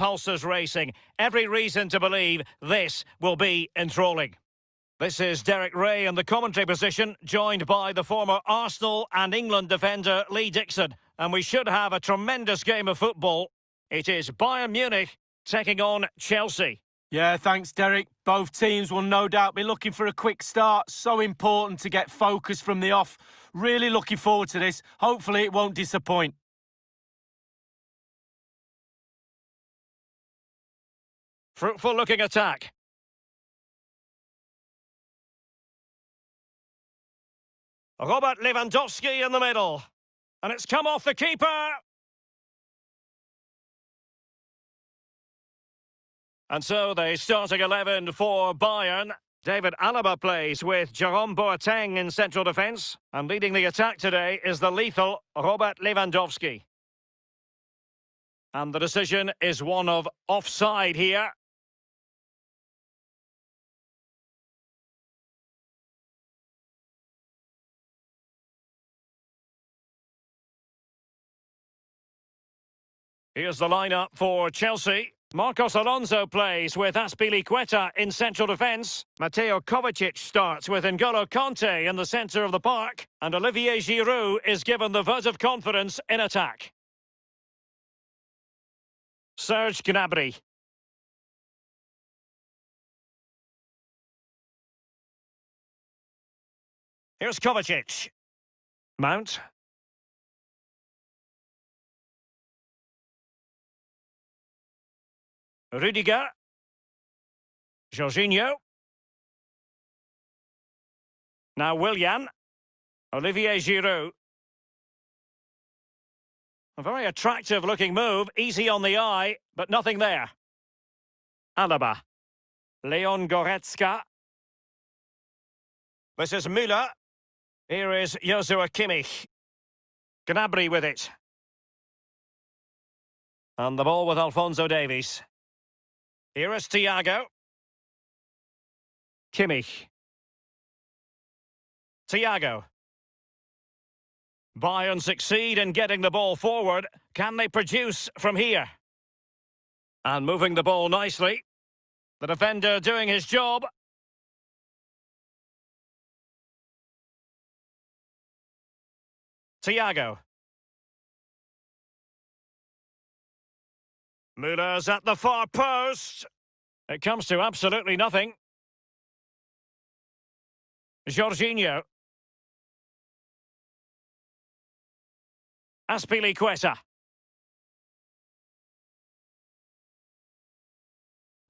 pulses racing. Every reason to believe this will be enthralling. This is Derek Ray in the commentary position, joined by the former Arsenal and England defender Lee Dixon. And we should have a tremendous game of football. It is Bayern Munich taking on Chelsea. Yeah, thanks, Derek. Both teams will no doubt be looking for a quick start. So important to get focus from the off. Really looking forward to this. Hopefully it won't disappoint. Fruitful looking attack. Robert Lewandowski in the middle. And it's come off the keeper. And so the starting 11 for Bayern. David Alaba plays with Jerome Boateng in central defence. And leading the attack today is the lethal Robert Lewandowski. And the decision is one of offside here. Here's the lineup for Chelsea. Marcos Alonso plays with Azpilicueta in central defence. Mateo Kovacic starts with N'Golo Kanté in the centre of the park. And Olivier Giroud is given the vote of confidence in attack. Serge Gnabry. Here's Kovacic. Mount. Rudiger. Jorginho. Now Willian. Olivier Giroud. A very attractive looking move, easy on the eye, but nothing there. Alaba. Leon Goretzka. This is Müller. Here is Joshua Kimmich. Gnabry with it. And the ball with Alphonso Davies. Here is Thiago. Kimmich. Thiago. Bayern succeed in getting the ball forward. Can they produce from here? And moving the ball nicely. The defender doing his job. Thiago. Müller's at the far post. It comes to absolutely nothing. Jorginho. Azpilicueta.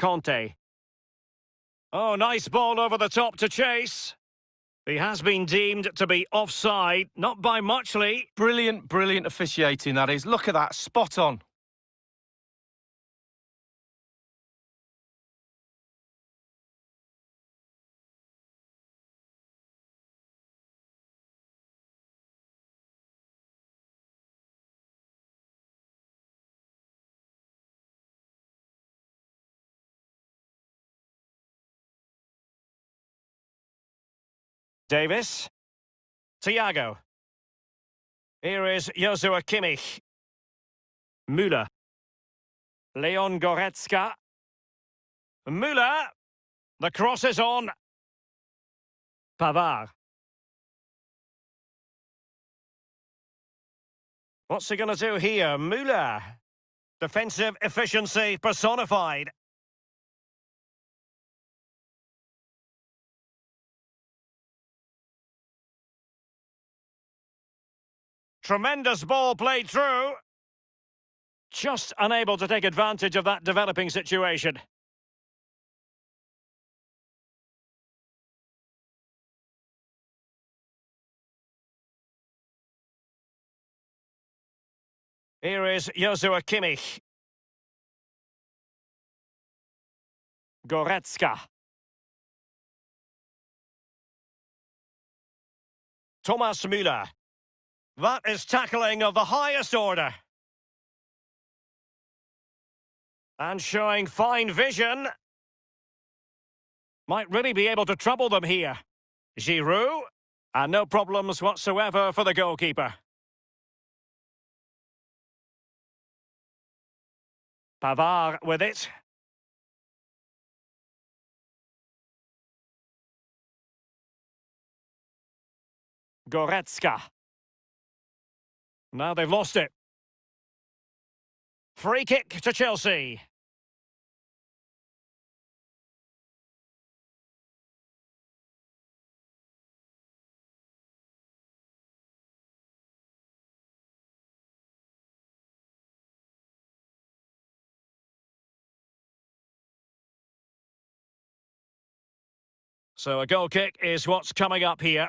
Kanté. Oh, nice ball over the top to chase. He has been deemed to be offside, not by much, Lee. Brilliant, brilliant officiating, that is. Look at that, spot on. Davis. Thiago. Here is Joshua Kimmich. Müller. Leon Goretzka. Müller. The cross is on. Pavard. What's he going to do here? Müller. Defensive efficiency personified. Tremendous ball played through. Just unable to take advantage of that developing situation. Here is Joshua Kimmich. Goretzka. Thomas Müller. That is tackling of the highest order. And showing fine vision. Might really be able to trouble them here. Giroud. And no problems whatsoever for the goalkeeper. Pavard with it. Goretzka. Now they've lost it. Free kick to Chelsea. So a goal kick is what's coming up here.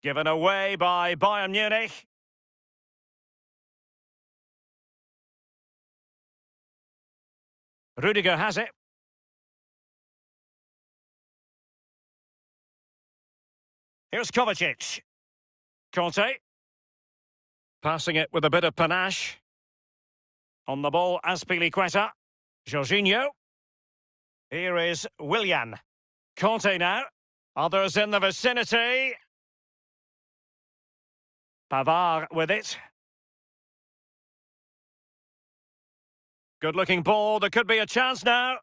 Given away by Bayern Munich. Rudiger has it. Here's Kovacic. Conte. Passing it with a bit of panache. On the ball, Azpilicueta. Jorginho. Here is Willian. Conte now. Others in the vicinity. Pavard with it. Good-looking ball. There could be a chance now.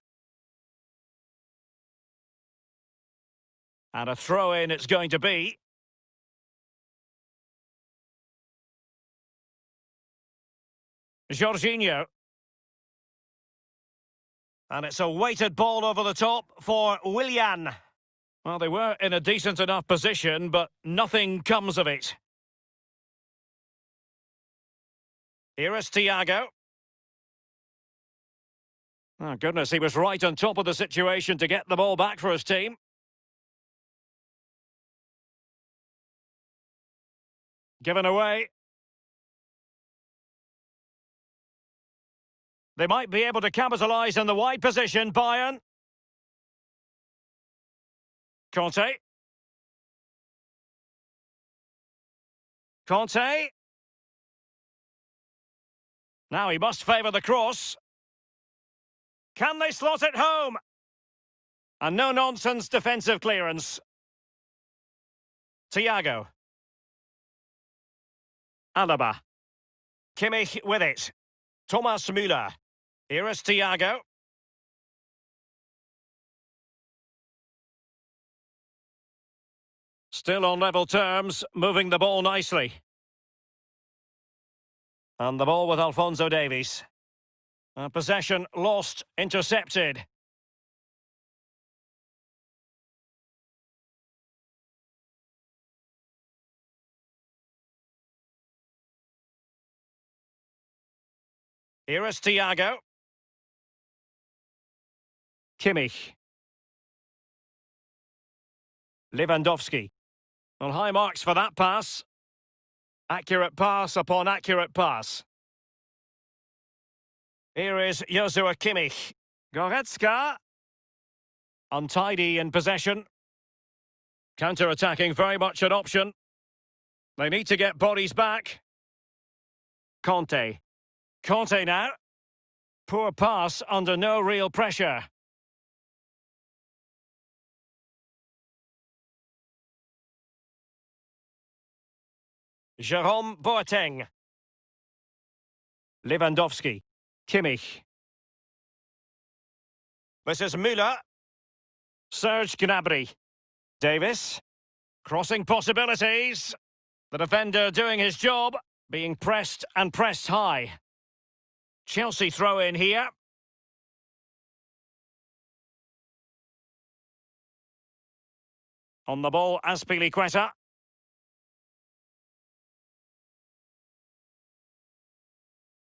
And a throw-in it's going to be. Jorginho. And it's a weighted ball over the top for Willian. Well, they were in a decent enough position, but nothing comes of it. Here is Thiago. Oh, goodness, he was right on top of the situation to get the ball back for his team. Given away. They might be able to capitalise in the wide position, Bayern. Conte. Conte. Now he must favour the cross. Can they slot it home? And no-nonsense defensive clearance. Thiago. Alaba. Kimmich with it. Thomas Müller. Here is Thiago. Still on level terms, moving the ball nicely. And the ball with Alphonso Davies. Possession lost, intercepted. Here is Thiago. Kimmich. Lewandowski. Well, high marks for that pass. Accurate pass upon accurate pass. Here is Joshua Kimmich. Goretzka. Untidy in possession. Counter-attacking, very much an option. They need to get bodies back. Conte. Conte now. Poor pass under no real pressure. Jerome Boateng. Lewandowski. Kimmich. This is Müller. Serge Gnabry. Davis. Crossing possibilities. The defender doing his job. Being pressed and pressed high. Chelsea throw in here. On the ball, Azpilicueta.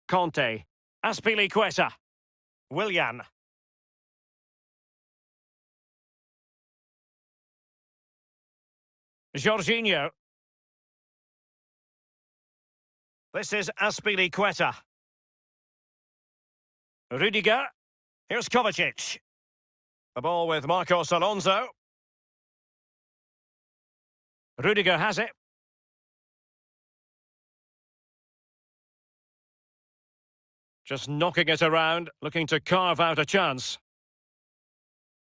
Conte. Azpilicueta. Willian. Jorginho. This is Azpilicueta. Rudiger. Here's Kovacic. The ball with Marcos Alonso. Rudiger has it. Just knocking it around, looking to carve out a chance.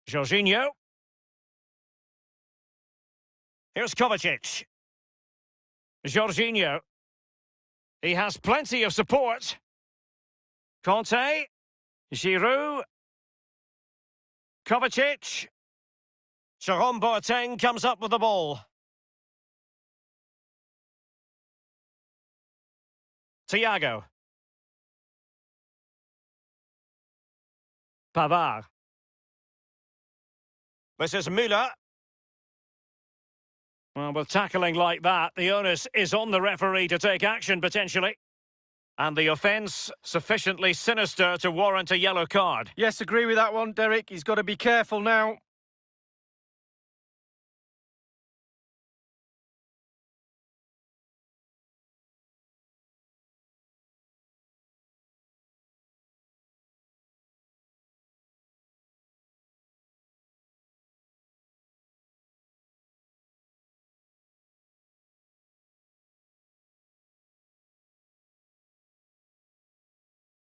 Jorginho. Here's Kovacic. Jorginho. He has plenty of support. Conte. Giroud. Kovacic. Jerome Boateng comes up with the ball. Thiago. Pavard. This is Müller. Well, with tackling like that, the onus is on the referee to take action, potentially. And the offence sufficiently sinister to warrant a yellow card. Yes, agree with that one, Derek. He's got to be careful now.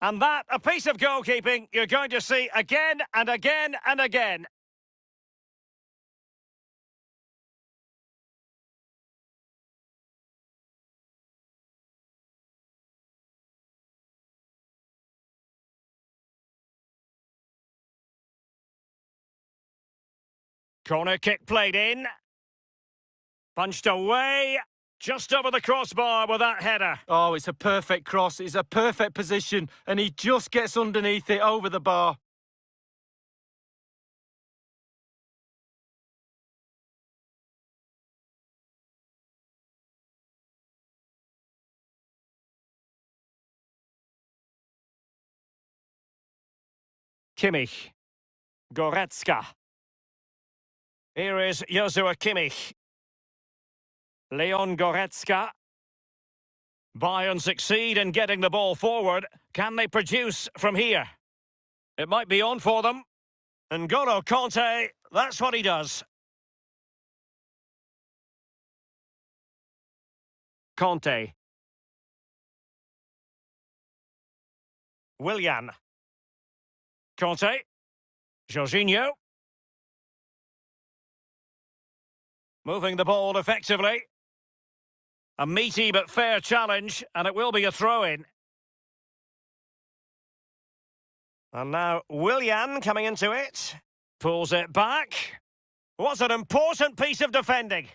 And that, a piece of goalkeeping you're going to see again and again and again. Corner kick played in. Punched away. Just over the crossbar with that header. Oh, it's a perfect cross. It's a perfect position. And he just gets underneath it over the bar. Kimmich. Goretzka. Here is Joshua Kimmich. Leon Goretzka. Bayern succeed in getting the ball forward. Can they produce from here? It might be on for them. N'Golo Conte, that's what he does. Conte. Willian. Conte. Jorginho. Moving the ball effectively. A meaty but fair challenge, and it will be a throw-in. And now Willian coming into it. Pulls it back. What an important piece of defending.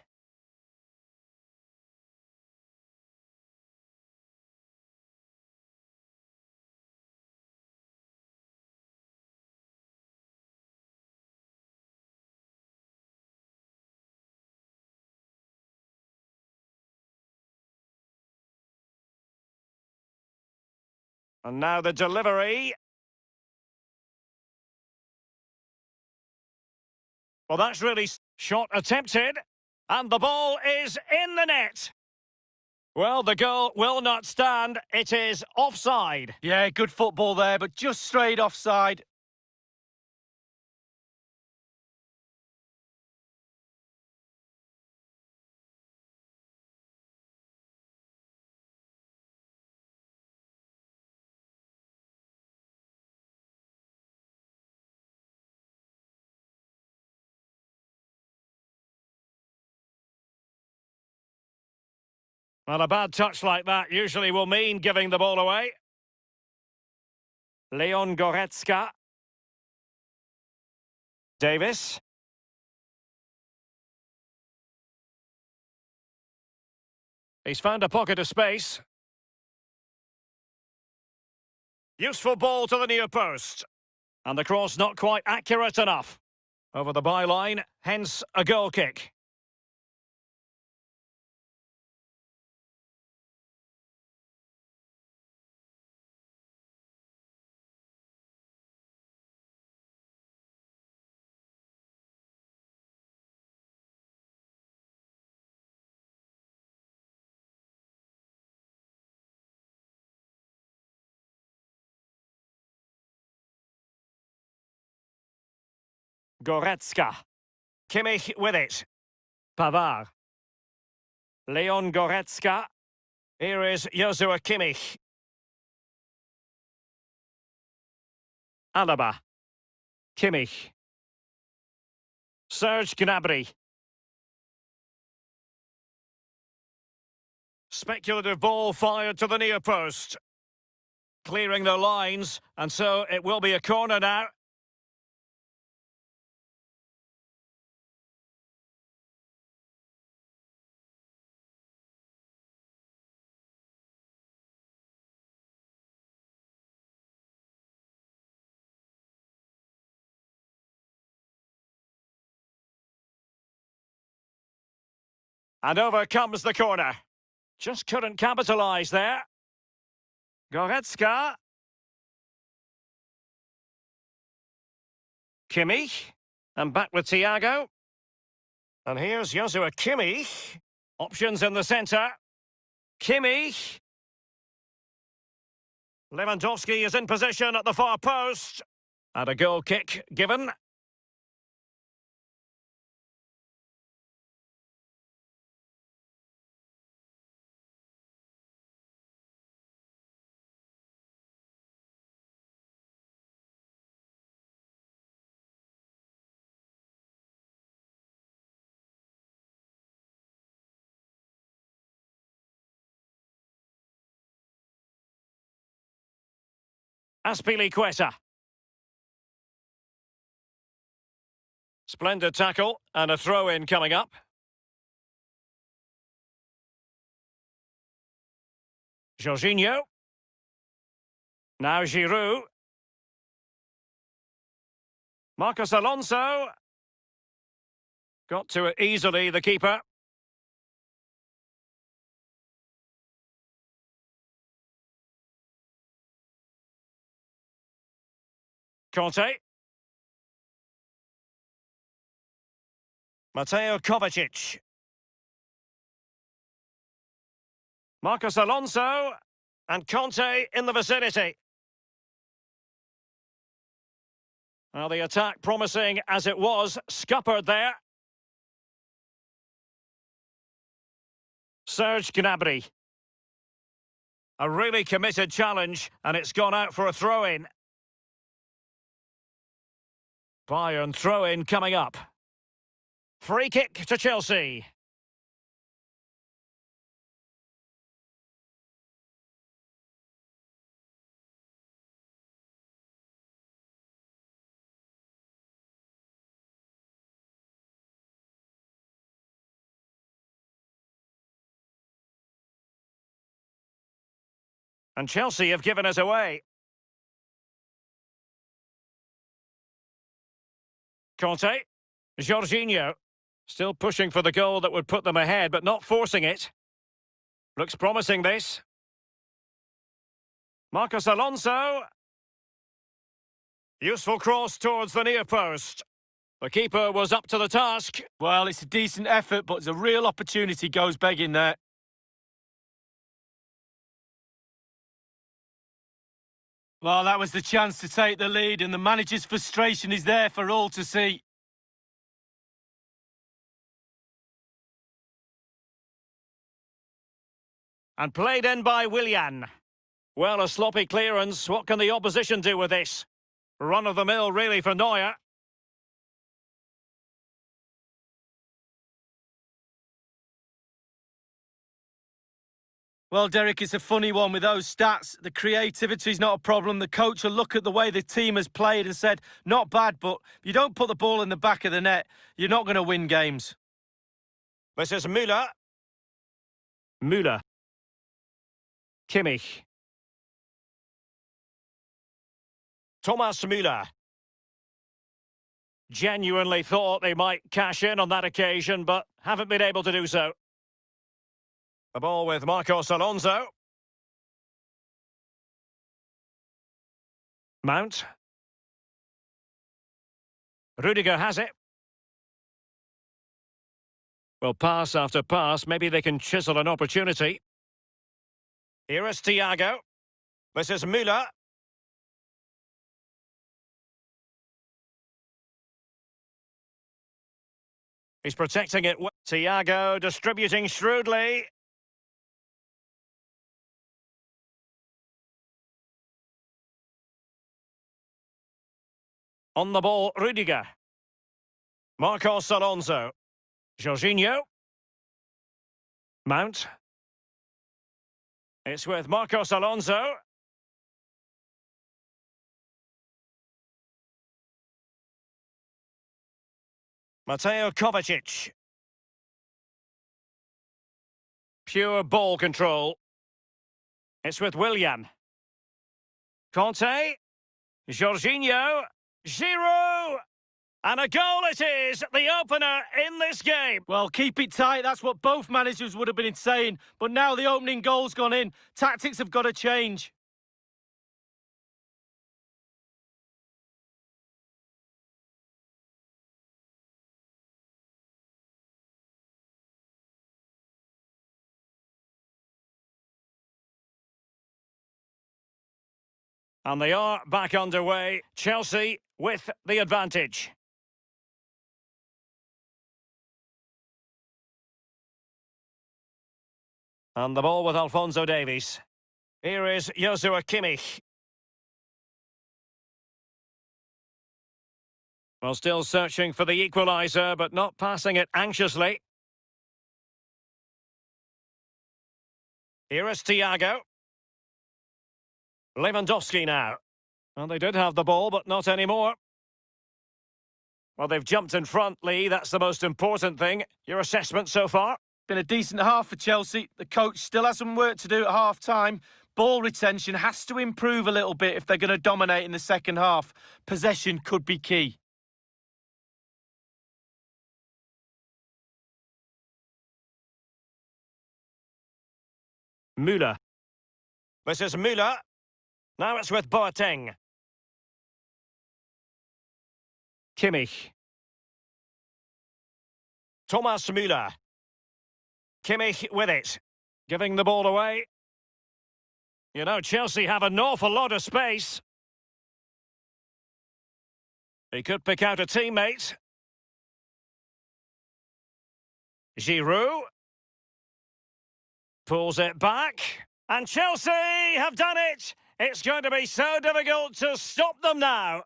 And now the delivery. Well, that's really shot attempted. And the ball is in the net. Well, the goal will not stand. It is offside. Yeah, good football there, but just straight offside. Well, a bad touch like that usually will mean giving the ball away. Leon Goretzka. Davis. He's found a pocket of space. Useful ball to the near post. And the cross not quite accurate enough. Over the byline, hence a goal kick. Goretzka. Kimmich with it. Pavard. Leon Goretzka. Here is Joshua Kimmich. Alaba. Kimmich. Serge Gnabry. Speculative ball fired to the near post. Clearing the lines, and so it will be a corner now. And over comes the corner. Just couldn't capitalise there. Goretzka. Kimmich. And back with Thiago. And here's Joshua Kimmich. Options in the centre. Kimmich. Lewandowski is in position at the far post. And a goal kick given. Azpilicueta. Splendid tackle and a throw-in coming up. Jorginho. Now Giroud. Marcos Alonso. Got to it easily, the keeper. Conte. Mateo Kovacic. Marcos Alonso. And Conte in the vicinity. Well, the attack promising as it was, scuppered there. Serge Gnabry. A really committed challenge, and it's gone out for a throw-in. Bayern throw-in coming up. Free kick to Chelsea. And Chelsea have given us away. Conte. Jorginho. Still pushing for the goal that would put them ahead, but not forcing it. Looks promising, this. Marcos Alonso. Useful cross towards the near post. The keeper was up to the task. Well, it's a decent effort, but it's a real opportunity goes begging there. Well, that was the chance to take the lead, and the manager's frustration is there for all to see. And played in by Willian. Well, a sloppy clearance. What can the opposition do with this? Run of the mill, really, for Neuer. Well, Derek, it's a funny one with those stats. The creativity's not a problem. The coach will look at the way the team has played and said, not bad, but if you don't put the ball in the back of the net, you're not going to win games. This is Müller. Müller. Kimmich. Thomas Müller. Genuinely thought they might cash in on that occasion, but haven't been able to do so. The ball with Marcos Alonso. Mount. Rudiger has it. Well, pass after pass, maybe they can chisel an opportunity. Here is Thiago. This is Müller. He's protecting it. Thiago distributing shrewdly. On the ball, Rudiger. Marcos Alonso. Jorginho. Mount. It's with Marcos Alonso. Mateo Kovacic. Pure ball control. It's with Willian. Conte. Jorginho. Giroud. And a goal it is, the opener in this game. Well, keep it tight. That's what both managers would have been saying. But now the opening goal's gone in. Tactics have got to change. And they are back underway. Chelsea with the advantage. And the ball with Alphonso Davies. Here is Joshua Kimmich. Well, still searching for the equaliser, but not passing it anxiously. Here is Thiago. Lewandowski now. Well, they did have the ball, but not anymore. Well, they've jumped in front, Lee. That's the most important thing. Your assessment so far? Been a decent half for Chelsea. The coach still has some work to do at half-time. Ball retention has to improve a little bit if they're going to dominate in the second half. Possession could be key. Müller. This is Müller. Now it's with Boateng. Kimmich. Thomas Müller. Kimmich with it. Giving the ball away. You know, Chelsea have an awful lot of space. He could pick out a teammate. Giroud. Pulls it back. And Chelsea have done it! It's going to be so difficult to stop them now.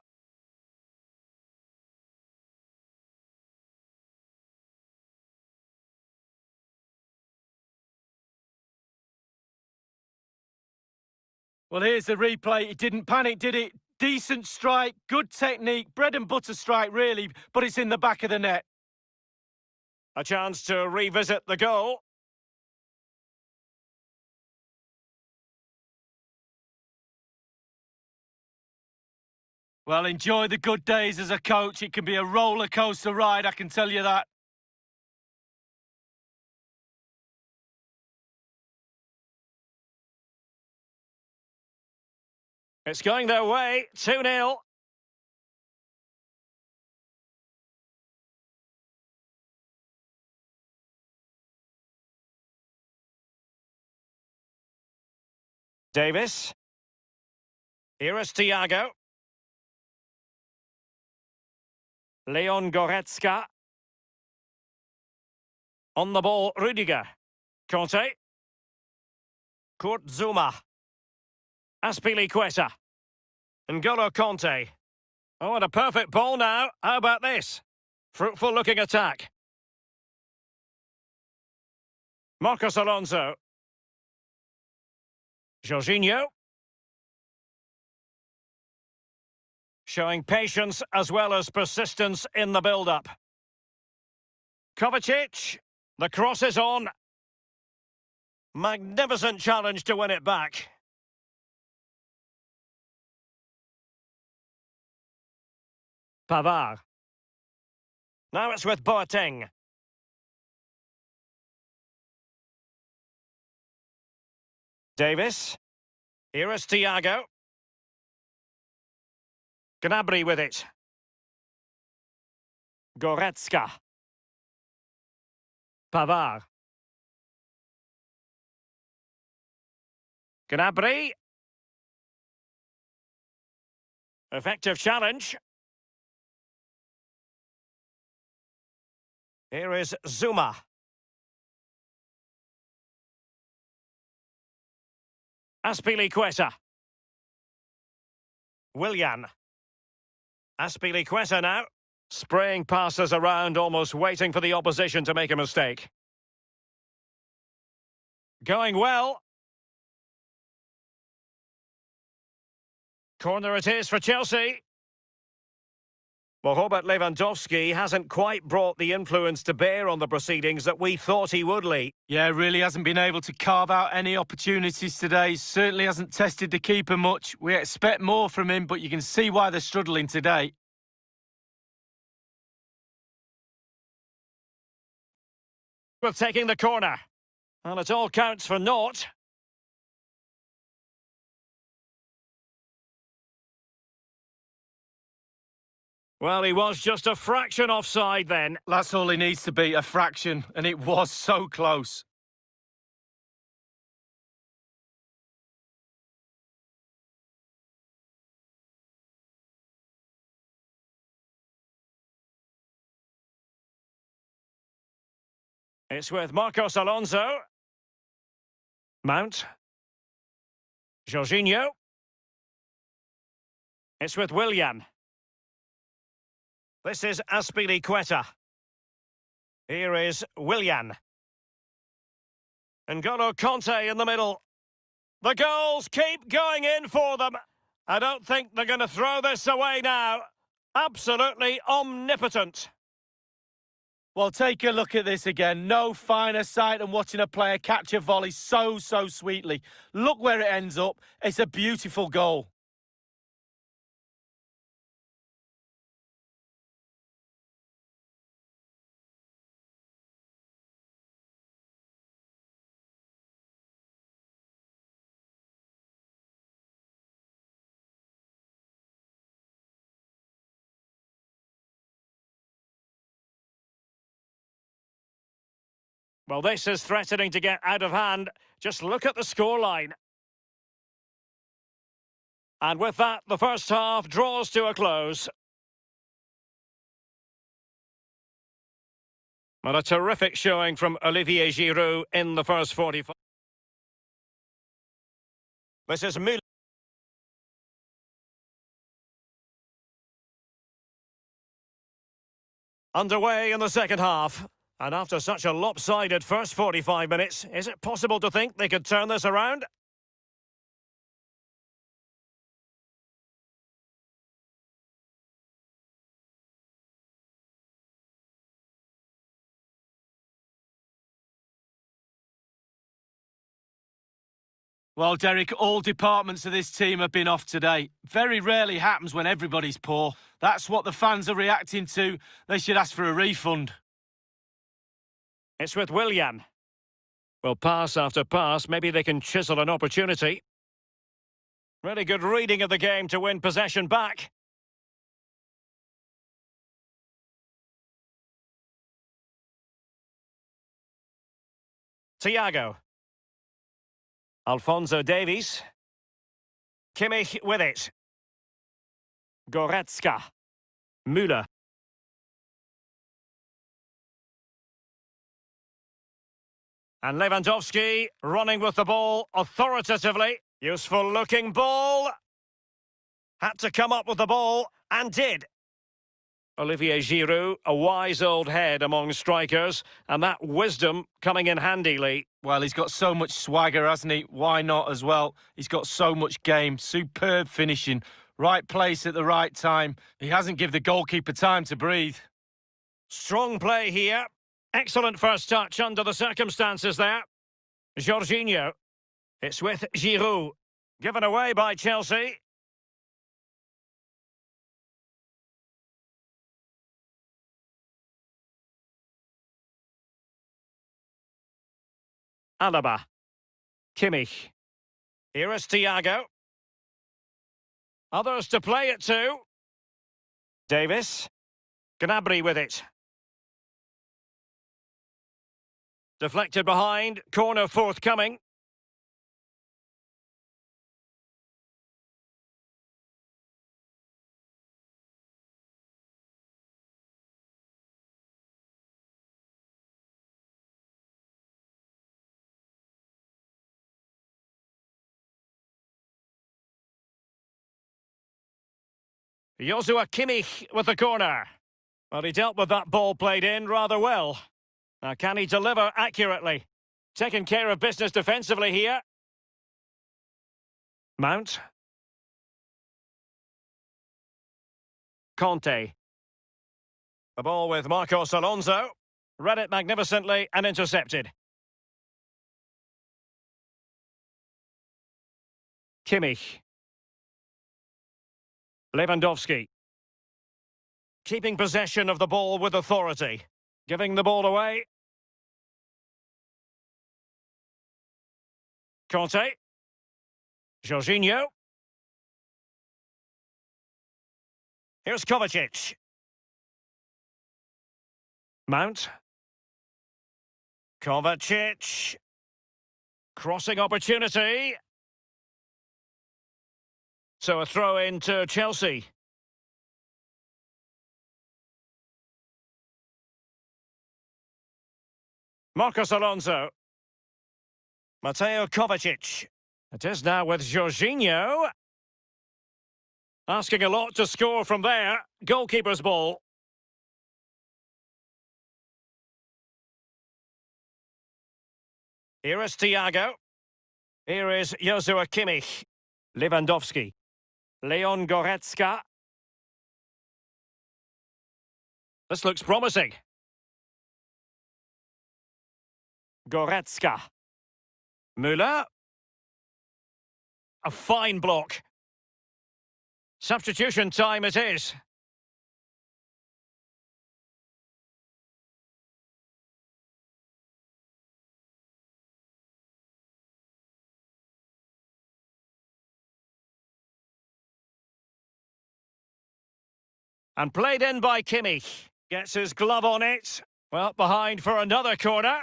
Well, here's the replay. It didn't panic, did it? Decent strike, good technique, bread and butter strike, really, but it's in the back of the net. A chance to revisit the goal. Well, enjoy the good days as a coach. It can be a roller coaster ride, I can tell you that. It's going their way, 2-0. Davis. Here is Thiago. Leon Goretzka. On the ball, Rudiger. Conte. Kurt Zouma. Azpilicueta. N'Golo Conte. Oh, and a perfect ball now. How about this? Fruitful looking attack. Marcos Alonso. Jorginho. Showing patience as well as persistence in the build-up. Kovacic. The cross is on. Magnificent challenge to win it back. Pavard. Now it's with Boateng. Davis. Here is Thiago. Gnabry with it. Goretzka. Pavard. Gnabry. Effective challenge. Here is Zouma. Azpilicueta. Willian. Aspilicueta now. Spraying passes around, almost waiting for the opposition to make a mistake. Going well. Corner it is for Chelsea. Well, Robert Lewandowski hasn't quite brought the influence to bear on the proceedings that we thought he would, Lee. Yeah, really hasn't been able to carve out any opportunities today. Certainly hasn't tested the keeper much. We expect more from him, but you can see why they're struggling today. With taking the corner. And it all counts for naught. Well, he was just a fraction offside then. That's all he needs to be, a fraction, and it was so close. It's with Marcos Alonso. Mount. Jorginho. It's with Willian. This is Aspilicueta. Here is Willian. N'Golo Conte in the middle. The goals keep going in for them. I don't think they're going to throw this away now. Absolutely omnipotent. Well, take a look at this again. No finer sight than watching a player catch a volley so sweetly. Look where it ends up. It's a beautiful goal. Well, this is threatening to get out of hand. Just look at the scoreline. And with that, the first half draws to a close. And a terrific showing from Olivier Giroud in the first 45. This is Müller. Underway in the second half. And after such a lopsided first 45 minutes, is it possible to think they could turn this around? Well, Derek, all departments of this team have been off today. Very rarely happens when everybody's poor. That's what the fans are reacting to. They should ask for a refund. It's with Willian. Well, pass after pass, maybe they can chisel an opportunity. Really good reading of the game to win possession back. Thiago. Alphonso Davies. Kimmich with it. Goretzka. Müller. And Lewandowski running with the ball authoritatively. Useful looking ball. Had to come up with the ball and did. Olivier Giroud, a wise old head among strikers, and that wisdom coming in handy, Lee. Well, he's got so much swagger, hasn't he? Why not as well? He's got so much game, superb finishing, right place at the right time. He hasn't given the goalkeeper time to breathe. Strong play here. Excellent first touch under the circumstances there. Jorginho. It's with Giroud. Given away by Chelsea. Alaba. Kimmich. Here is Thiago. Others to play it to. Davis. Gnabry with it. Deflected behind. Corner forthcoming. Joshua Kimmich with the corner. Well, he dealt with that ball played in rather well. Now, can he deliver accurately? Taking care of business defensively here. Mount. Conte. The ball with Marcos Alonso. Read it magnificently and intercepted. Kimmich. Lewandowski. Keeping possession of the ball with authority. Giving the ball away. Conte. Jorginho. Here's Kovacic. Mount. Kovacic. Crossing opportunity. So a throw in to Chelsea. Marcos Alonso. Mateo Kovacic. It is now with Jorginho. Asking a lot to score from there. Goalkeeper's ball. Here is Thiago. Here is Joshua Kimmich. Lewandowski. Leon Goretzka. This looks promising. Goretzka. Müller. A fine block. Substitution time it is. And played in by Kimmich. Gets his glove on it. Well, behind for another corner.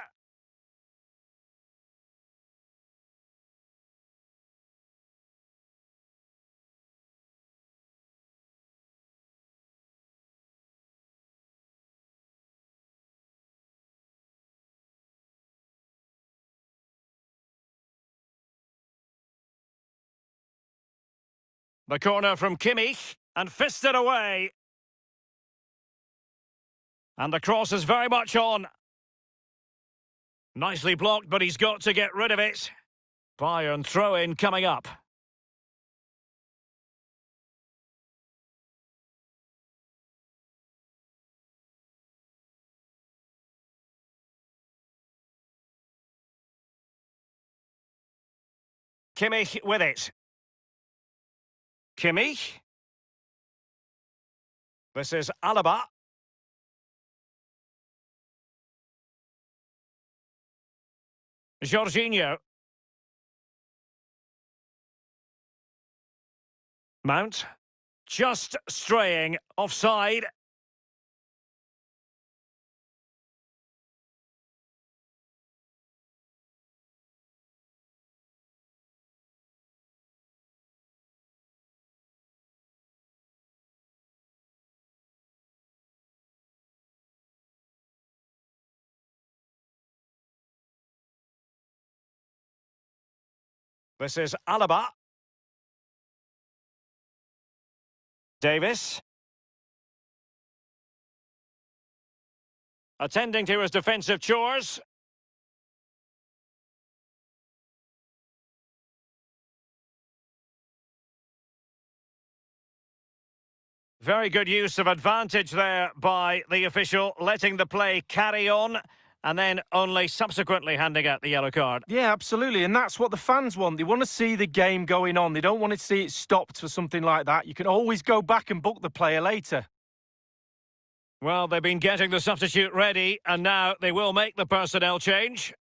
The corner from Kimmich, and fisted away. And the cross is very much on. Nicely blocked, but he's got to get rid of it. Bayern throw-in coming up. Kimmich with it. Kimmich. This is Alaba. Jorginho. Mount. Just straying offside. This is Alaba. Davis. Attending to his defensive chores. Very good use of advantage there by the official, letting the play carry on and then only subsequently handing out the yellow card. Yeah, absolutely, and that's what the fans want. They want to see the game going on. They don't want to see it stopped for something like that. You can always go back and book the player later. Well, they've been getting the substitute ready, and now they will make the personnel change.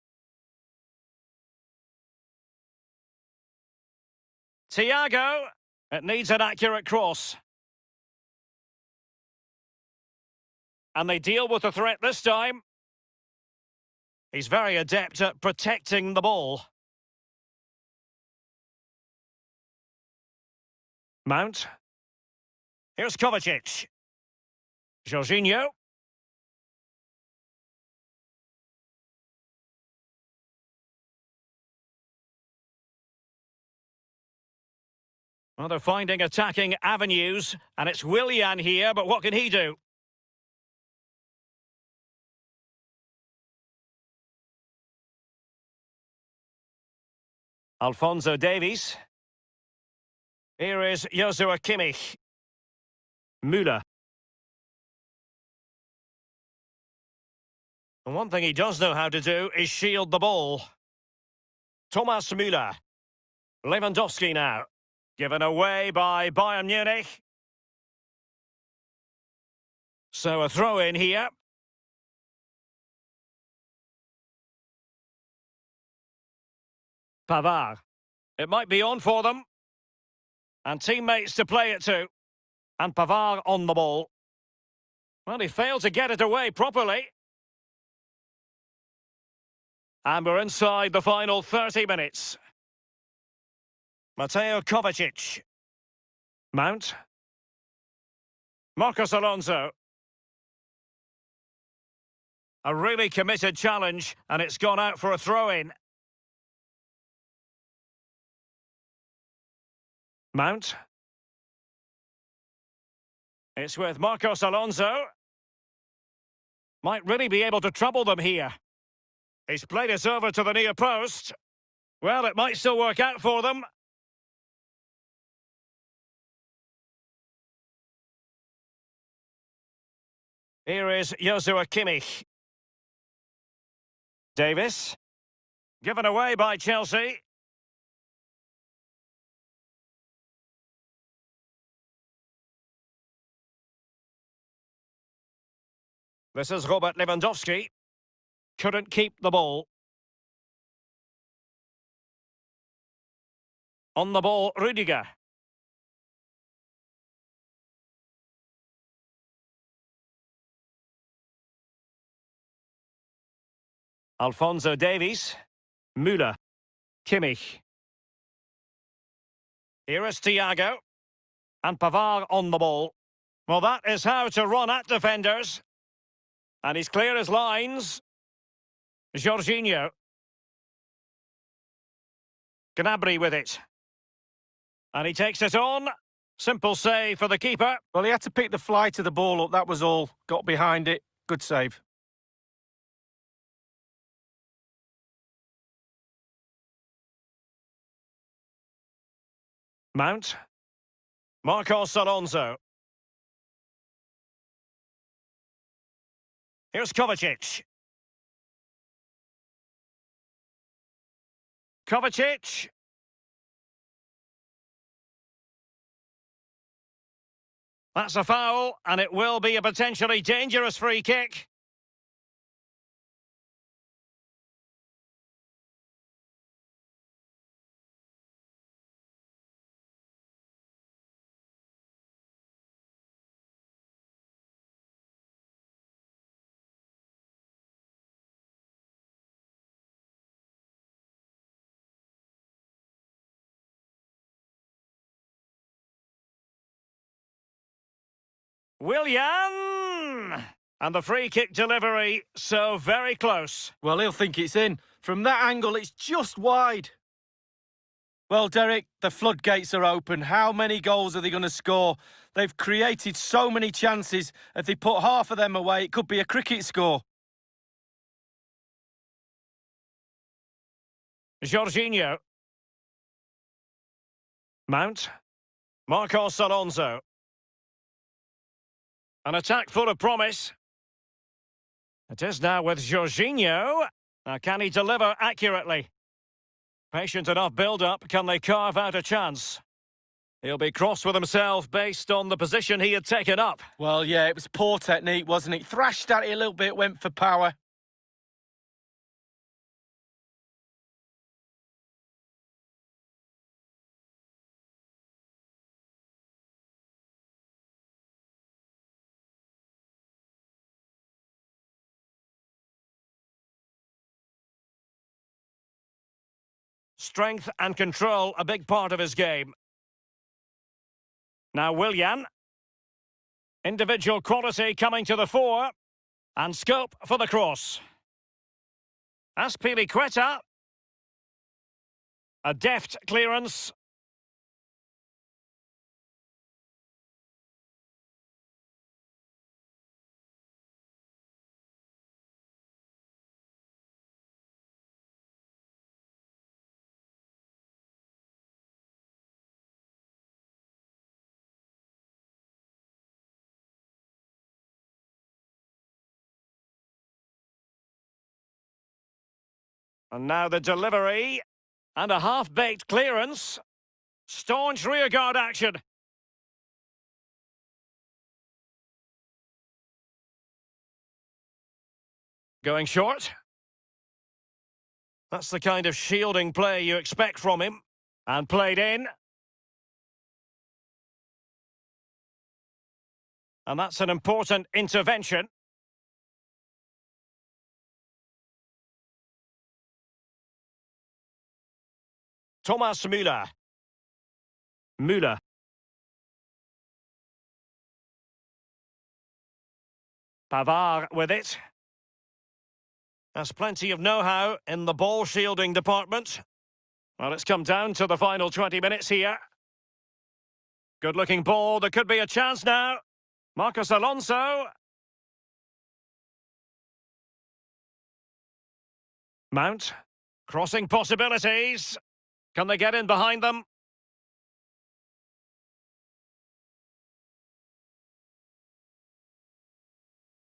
Thiago. It needs an accurate cross. And they deal with the threat this time. He's very adept at protecting the ball. Mount. Here's Kovacic. Jorginho. Well, they're finding attacking avenues, and it's Willian here, but what can he do? Alphonso Davies. Here is Joshua Kimmich. Müller. And one thing he does know how to do is shield the ball. Thomas Müller. Lewandowski now. Given away by Bayern Munich. So a throw in here. Pavard. It might be on for them. And teammates to play it to. And Pavard on the ball. Well, he failed to get it away properly. And we're inside the final 30 minutes. Mateo Kovacic. Mount. Marcos Alonso. A really committed challenge, and it's gone out for a throw-in. Mount. It's with Marcos Alonso. Might really be able to trouble them here. He's played it over to the near post. Well, it might still work out for them. Here is Joshua Kimmich. Davis. Given away by Chelsea. This is Robert Lewandowski. Couldn't keep the ball. On the ball, Rüdiger. Alphonso Davies. Müller. Kimmich. Here is Thiago. And Pavard on the ball. Well, that is how to run at defenders. And he's clear as lines. Jorginho. Gnabry with it. And he takes it on. Simple save for the keeper. Well, he had to pick the flight of the ball up, that was all. Got behind it. Good save. Mount. Marcos Alonso. Here's Kovacic. Kovacic. That's a foul, and it will be a potentially dangerous free kick. Willian! And the free kick delivery, so very close. Well, he'll think it's in. From that angle, it's just wide. Well, Derek, the floodgates are open. How many goals are they going to score? They've created so many chances. If they put half of them away, it could be a cricket score. Jorginho. Mount. Marcos Alonso. An attack full of promise. It is now with Jorginho. Now, can he deliver accurately? Patient enough build-up. Can they carve out a chance? He'll be cross with himself based on the position he had taken up. Well, yeah, it was poor technique, wasn't it? Thrashed at it a little bit, went for power. Strength and control, a big part of his game. Now Willian. Individual quality coming to the fore. And scope for the cross. Azpilicueta. A deft clearance. And now the delivery. And a half-baked clearance. Staunch rearguard action. Going short. That's the kind of shielding play you expect from him. And played in. And that's an important intervention. Thomas Müller. Müller. Pavard with it. There's plenty of know-how in the ball shielding department. Well, it's come down to the final 20 minutes here. Good-looking ball. There could be a chance now. Marcos Alonso. Mount. Crossing possibilities. Can they get in behind them?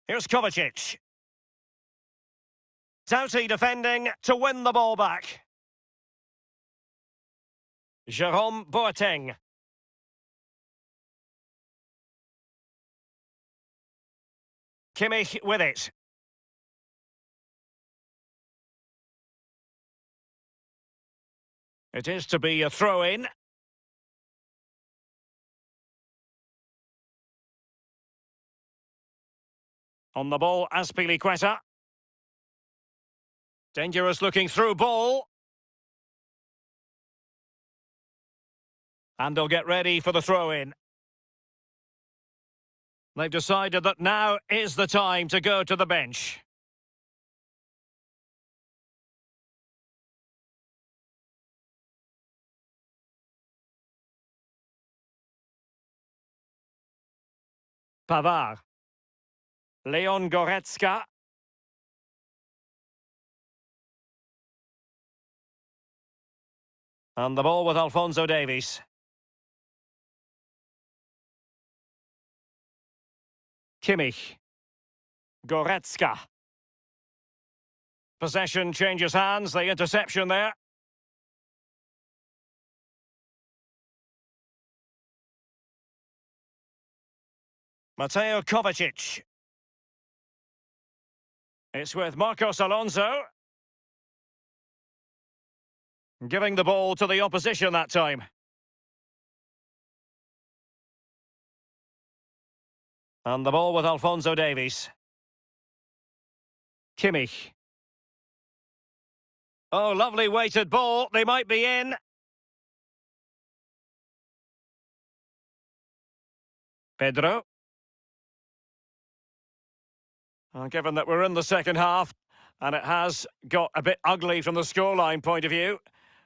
Here's Kovacic. Doughty defending to win the ball back. Jerome Boateng. Kimmich with it. It is to be a throw-in. On the ball, Azpilicueta. Dangerous looking through ball. And they'll get ready for the throw-in. They've decided that now is the time to go to the bench. Pavard. Leon Goretzka. And the ball with Alphonso Davies. Kimmich. Goretzka. Possession changes hands, the interception there. Mateo Kovacic. It's with Marcos Alonso. Giving the ball to the opposition that time. And the ball with Alphonso Davies. Kimmich. Oh, lovely weighted ball. They might be in. Pedro. Given that we're in the second half, and it has got a bit ugly from the scoreline point of view,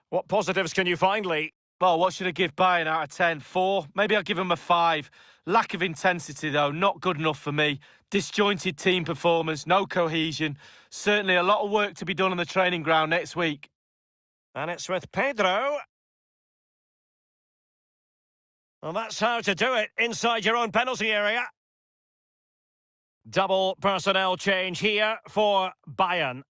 what positives can you find, Lee? Well, what should I give Bayern out of 10? 4? Maybe I'll give them a 5. Lack of intensity, though, not good enough for me. Disjointed team performance, no cohesion. Certainly a lot of work to be done on the training ground next week. And it's with Pedro. Well, that's how to do it inside your own penalty area. Double personnel change here for Bayern.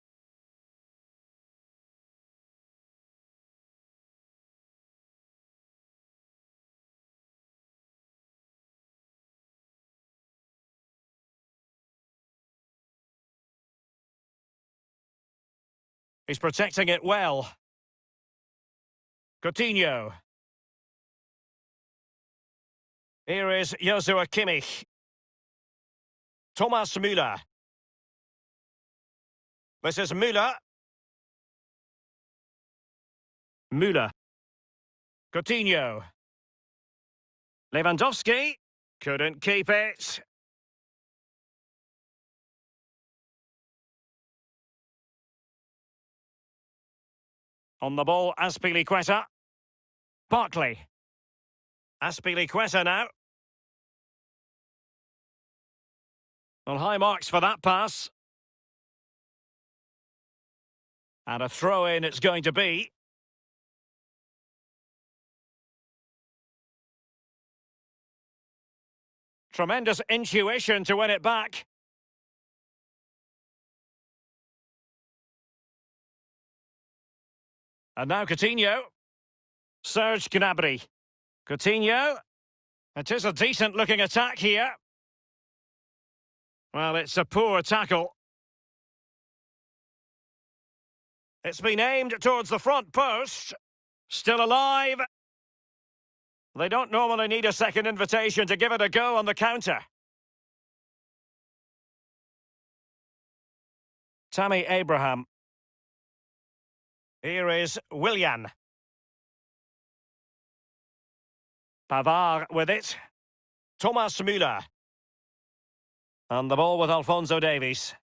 He's protecting it well. Coutinho. Here is Joshua Kimmich. Thomas Müller. This is Müller. Müller. Coutinho. Lewandowski. Couldn't keep it. On the ball, Azpilicueta. Barkley. Azpilicueta now. Well, high marks for that pass. And a throw-in it's going to be. Tremendous intuition to win it back. And now Coutinho. Serge Gnabry. Coutinho. It is a decent-looking attack here. Well, it's a poor tackle. It's been aimed towards the front post. Still alive. They don't normally need a second invitation to give it a go on the counter. Tammy Abraham. Here is Willian. Pavard with it. Thomas Müller. And the ball with Alphonso Davies.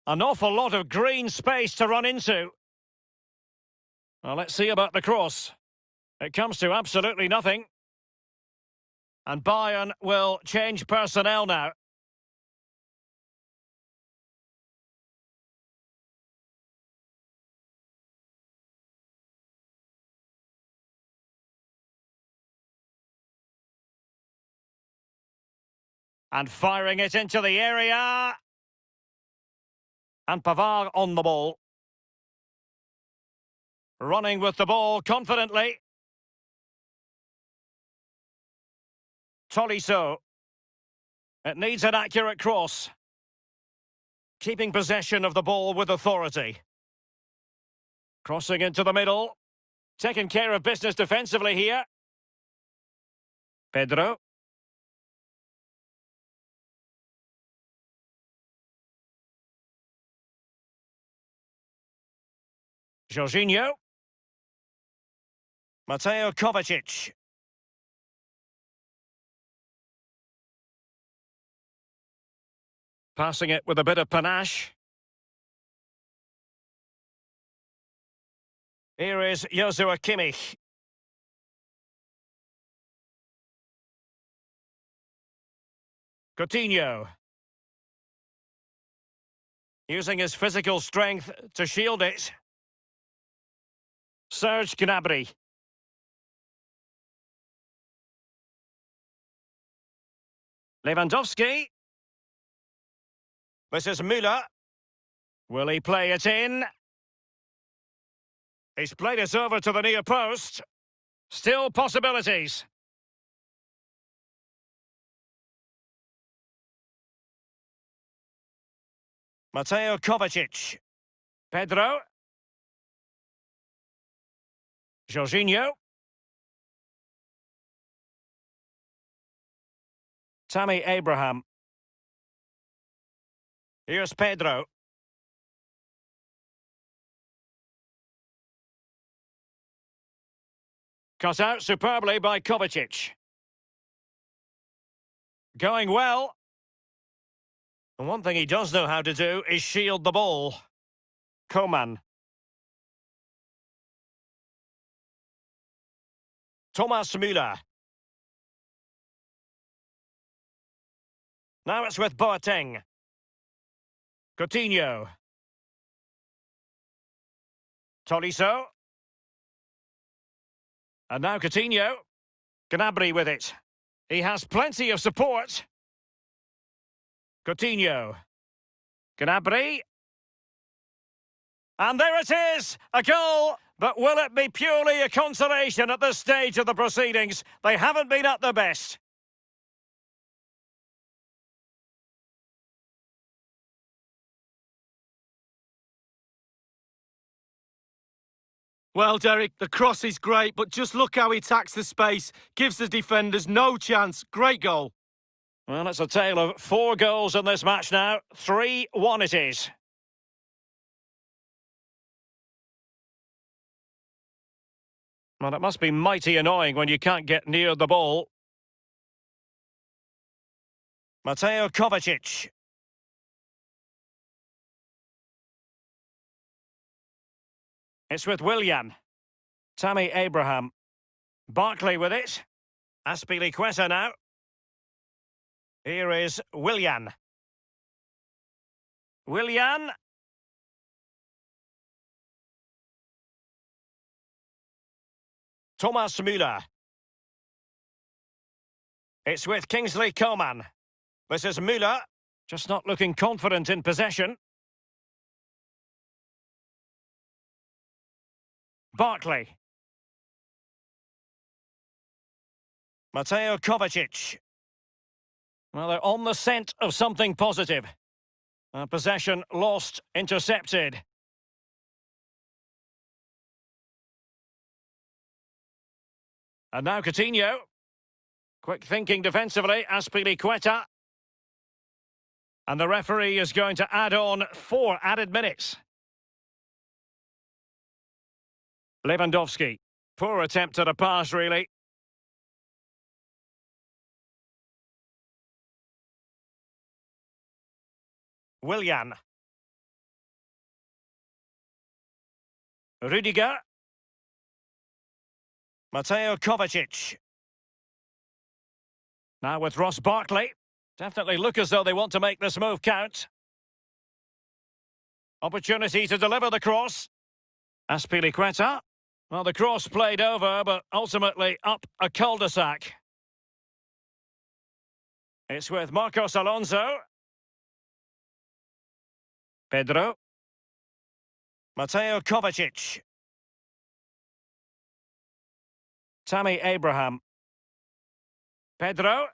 An awful lot of green space to run into. Well, let's see about the cross. It comes to absolutely nothing. And Bayern will change personnel now. And firing it into the area. And Pavard on the ball. Running with the ball confidently. Tolisso. It needs an accurate cross. Keeping possession of the ball with authority. Crossing into the middle. Taking care of business defensively here. Pedro. Jorginho. Mateo Kovacic. Passing it with a bit of panache. Here is Joshua Kimmich. Coutinho. Using his physical strength to shield it. Serge Gnabry. Lewandowski. This is Müller. Will he play it in? He's played it over to the near post. Still possibilities. Mateo Kovacic. Pedro. Jorginho. Tammy Abraham. Here's Pedro. Cut out superbly by Kovacic. Going well. And one thing he does know how to do is shield the ball. Coman. Thomas Müller. Now it's with Boateng. Coutinho. Tolisso. And now Coutinho. Gnabry with it. He has plenty of support. Coutinho. Gnabry. And there it is! A goal! But will it be purely a consolation at this stage of the proceedings? They haven't been at their best. Well, Derek, the cross is great, but just look how he attacks the space. Gives the defenders no chance. Great goal. Well, it's a tale of 4 goals in this match now. 3-1 it is. Well, it must be mighty annoying when you can't get near the ball. Mateo Kovacic. It's with Willian. Tammy Abraham. Barkley with it. Azpilicueta now. Here is Willian. Willian. Thomas Müller. It's with Kingsley Coman. This is Müller. Just not looking confident in possession. Barkley. Mateo Kovacic. Well, they're on the scent of something positive. Possession lost, intercepted. And now Coutinho. Quick thinking defensively, Azpilicueta. And the referee is going to add on 4 added minutes. Lewandowski. Poor attempt at a pass, really. Willian. Rudiger. Mateo Kovacic. Now with Ross Barkley. Definitely look as though they want to make this move count. Opportunity to deliver the cross. Azpilicueta. Well, the cross played over, but ultimately up a cul-de-sac. It's with Marcos Alonso. Pedro. Mateo Kovacic. Tammy Abraham. Pedro.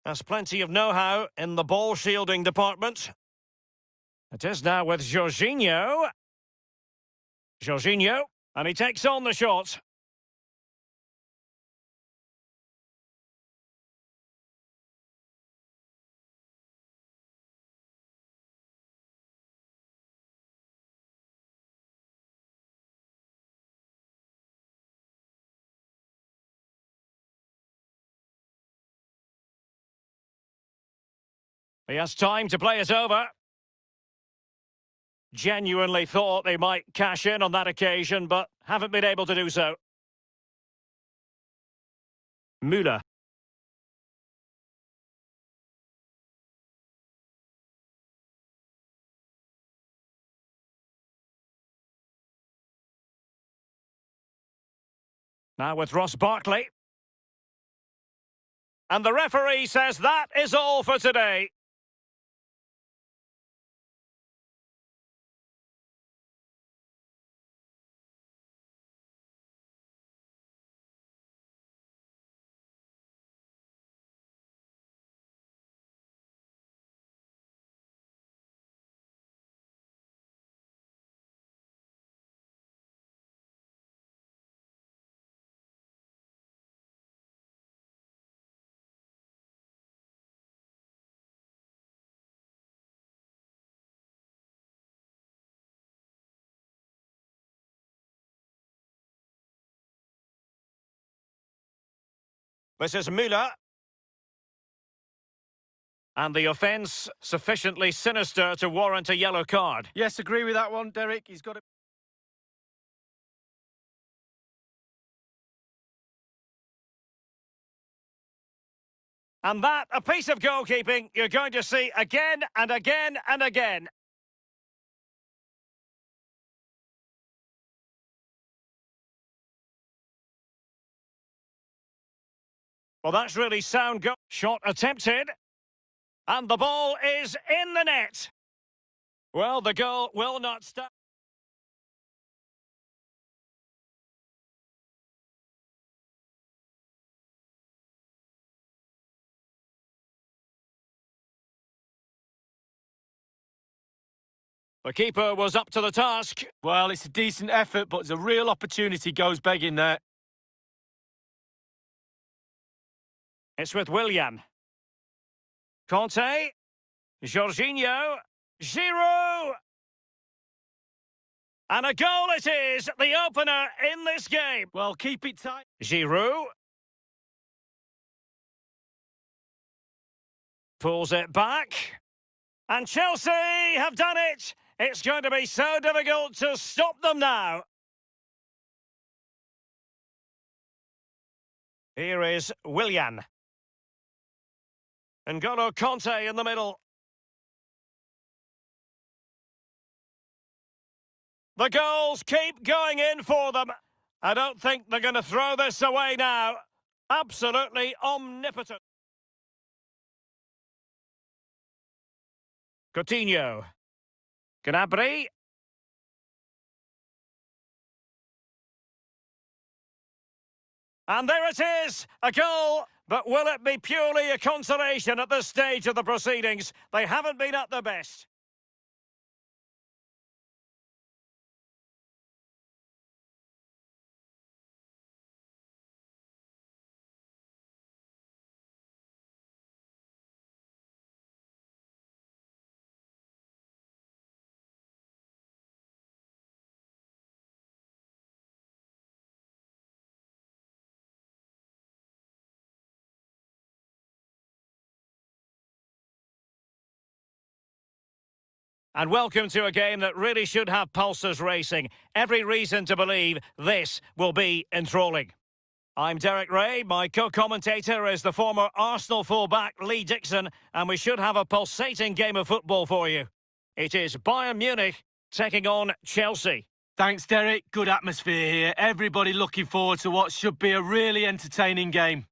Has plenty of know-how in the ball-shielding department. It is now with Jorginho. Jorginho, and he takes on the shot. He has time to play it over. Genuinely thought they might cash in on that occasion, but haven't been able to do so. Müller. Now with Ross Barkley. And the referee says that is all for today. This is Müller. And the offence sufficiently sinister to warrant a yellow card. Yes, agree with that one, Derek. He's got it. And that, a piece of goalkeeping you're going to see again and again and again. Well, that's really sound goal. Shot attempted. And the ball is in the net. Well, the goal will not stop. The keeper was up to the task. Well, it's a decent effort, but a real opportunity goes begging there. It's with Willian. Conte. Jorginho. Giroud. And a goal it is, the opener in this game. Well, keep it tight. Giroud. Pulls it back. And Chelsea have done it. It's going to be so difficult to stop them now. Here is Willian. N'Golo Conte in the middle. The goals keep going in for them. I don't think they're going to throw this away now. Absolutely omnipotent. Coutinho. Gnabry. And there it is, a goal. But will it be purely a consolation at this stage of the proceedings? They haven't been at their best. And welcome to a game that really should have pulses racing. Every reason to believe this will be enthralling. I'm Derek Ray. My co-commentator is the former Arsenal fullback Lee Dixon, and we should have a pulsating game of football for you. It is Bayern Munich taking on Chelsea. Thanks, Derek. Good atmosphere here. Everybody looking forward to what should be a really entertaining game.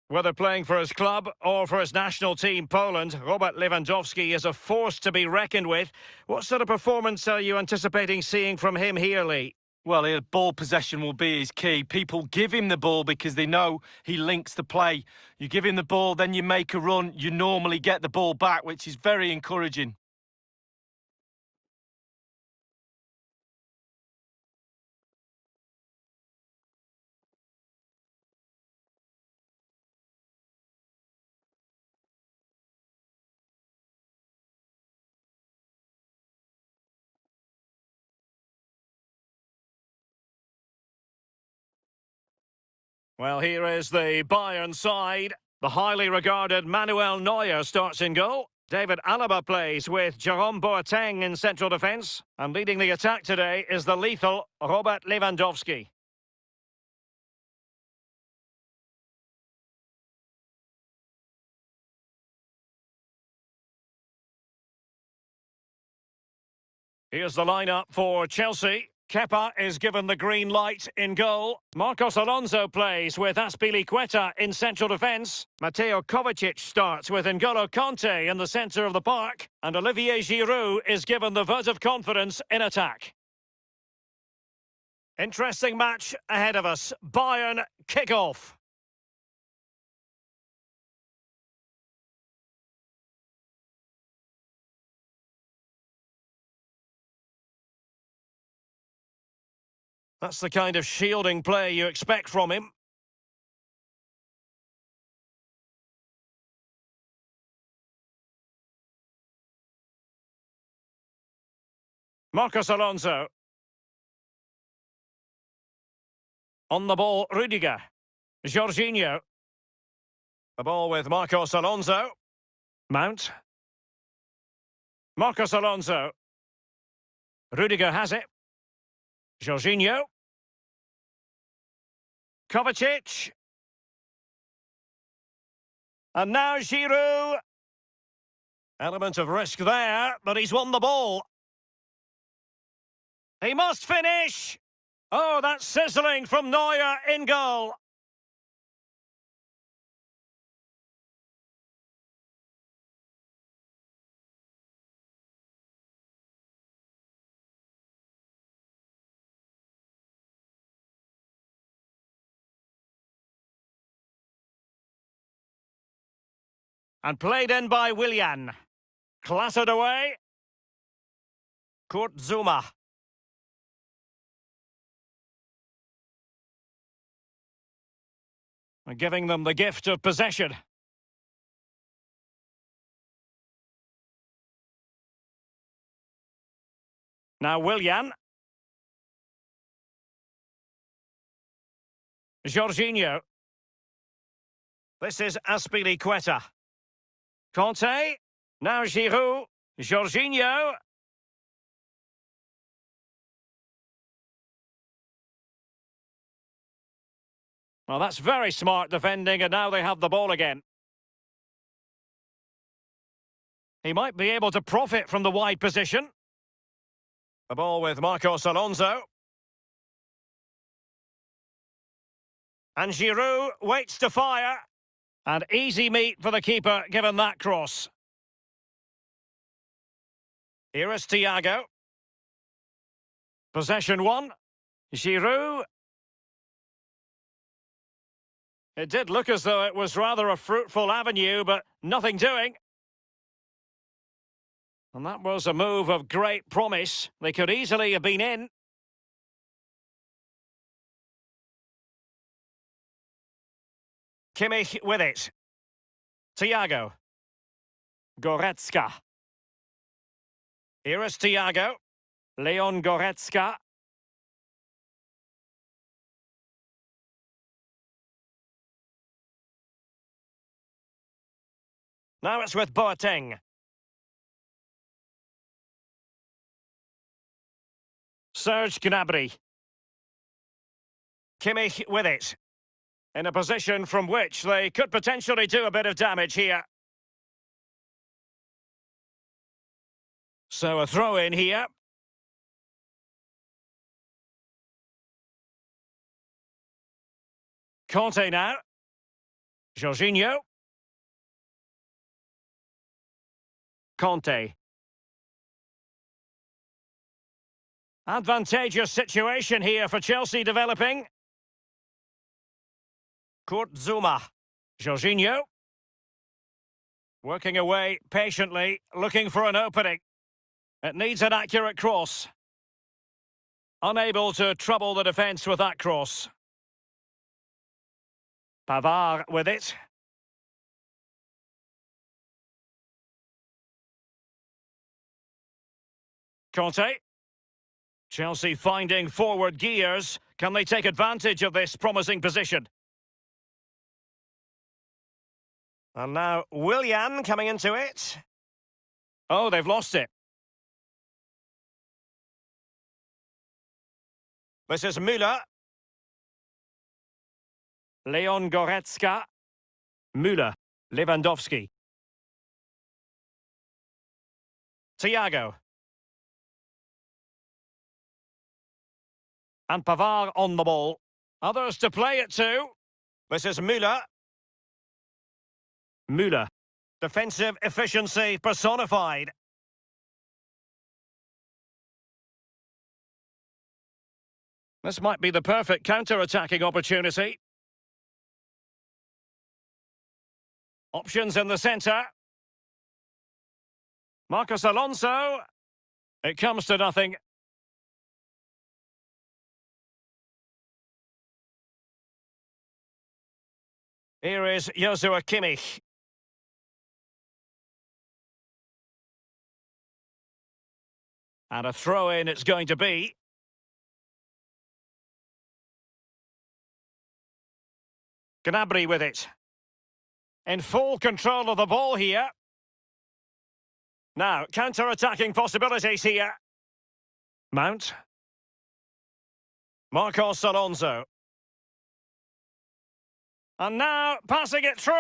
Whether playing for his club or for his national team, Poland, Robert Lewandowski is a force to be reckoned with. What sort of performance are you anticipating seeing from him here, Lee? Well, ball possession will be his key. People give him the ball because they know he links the play. You give him the ball, then you make a run, you normally get the ball back, which is very encouraging. Well, here is the Bayern side. The highly regarded Manuel Neuer starts in goal. David Alaba plays with Jerome Boateng in central defence. And leading the attack today is the lethal Robert Lewandowski. Here's the lineup for Chelsea. Kepa is given the green light in goal. Marcos Alonso plays with Azpilicueta in central defence. Mateo Kovacic starts with N'Golo Kanté in the centre of the park. And Olivier Giroud is given the vote of confidence in attack. Interesting match ahead of us. Bayern kick-off. That's the kind of shielding play you expect from him. Marcos Alonso. On the ball, Rudiger. Jorginho. The ball with Marcos Alonso. Mount. Marcos Alonso. Rudiger has it. Jorginho. Kovacic. And now Giroud. Element of risk there, but he's won the ball. He must finish. Oh, that's sizzling from Neuer in goal. And played in by Willian. Clattered away. Kurt Zouma. Giving them the gift of possession. Now Willian. Jorginho. This is Azpilicueta. Kanté. Now Giroud. Jorginho. Well, that's very smart defending, and now they have the ball again. He might be able to profit from the wide position. The ball with Marcos Alonso. And Giroud waits to fire. And easy meat for the keeper, given that cross. Here is Thiago. Possession one. Giroud. It did look as though it was rather a fruitful avenue, but nothing doing. And that was a move of great promise. They could easily have been in. Kimmich with it. Thiago. Goretzka. Here is Thiago. Leon Goretzka. Now it's with Boateng. Serge Gnabry. Kimmich with it. In a position from which they could potentially do a bit of damage here. So a throw in here. Conte now. Jorginho. Conte. Advantageous situation here for Chelsea developing. Kurt Zouma. Jorginho. Working away patiently, looking for an opening. It needs an accurate cross. Unable to trouble the defence with that cross. Pavard with it. Conte. Chelsea finding forward gears. Can they take advantage of this promising position? And now Willian coming into it. Oh, they've lost it. This is Müller. Leon Goretzka. Müller. Lewandowski. Thiago. And Pavard on the ball. Others to play it to. This is Müller. Müller. Defensive efficiency personified. This might be the perfect counter-attacking opportunity. Options in the centre. Marcos Alonso. It comes to nothing. Here is Joshua Kimmich. And a throw-in it's going to be. Gnabry with it. In full control of the ball here. Now, counter-attacking possibilities here. Mount. Marcos Alonso. And now, passing it through.